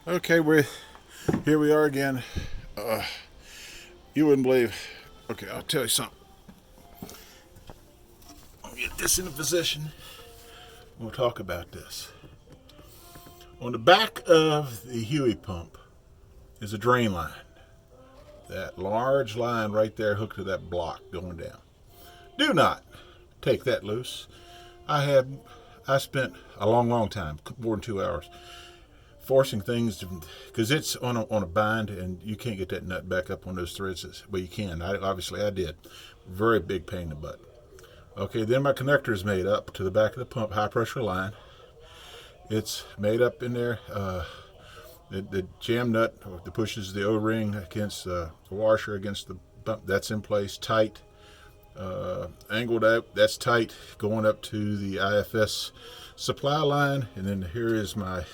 Okay, here we are again. You wouldn't believe. Okay, I'll tell you something. I'll get this in a position. We'll talk about this. On the back of the HEUI pump is a drain line. That large line right there hooked to that block going down. Do not take that loose. I spent a long time, more than 2 hours, forcing things to, because it's on a bind and you can't get that nut back up on those threads. Well, you can. I did. Very big pain in the butt. Okay, then my connector is made up to the back of the pump, high pressure line. It's made up in there. The jam nut that pushes the O-ring against the washer against the pump, that's in place, tight. Angled out, that's tight, going up to the IFS supply line. And then here is my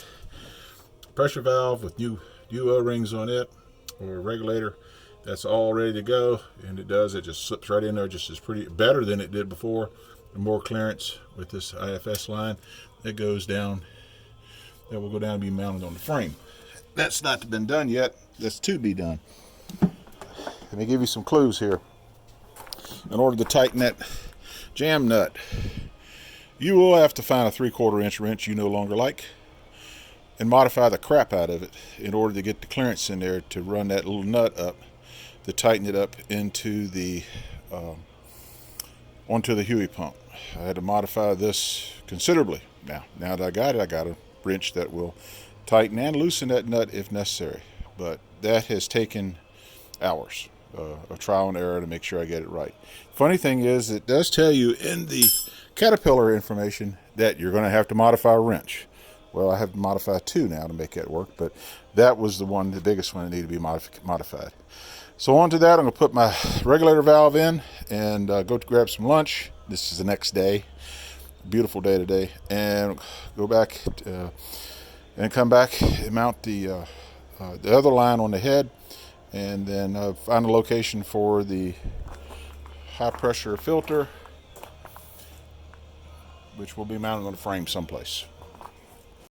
pressure valve with new O-rings on it, or a regulator. That's all ready to go, and it just slips right in there, just as pretty, better than it did before. More clearance with this IFS line. It goes down, that will go down and be mounted on the frame. That's not been done yet. That's to be done. Let me give you some clues here. In order to tighten that jam nut, you will have to find a 3/4 inch wrench you no longer like and modify the crap out of it in order to get the clearance in there to run that little nut up, to tighten it up into the onto the HEUI pump. I had to modify this considerably. Now that I got it, I got a wrench that will tighten and loosen that nut if necessary. But that has taken hours of trial and error to make sure I get it right. Funny thing is, it does tell you in the Caterpillar information that you're going to have to modify a wrench. Well, I have to modify two now to make that work, but that was the biggest one that needed to be modified. So on to that, I'm going to put my regulator valve in and go to grab some lunch. This is the next day. Beautiful day today. And go back and come back and mount the other line on the head, and then find a location for the high pressure filter, which will be mounted on the frame someplace.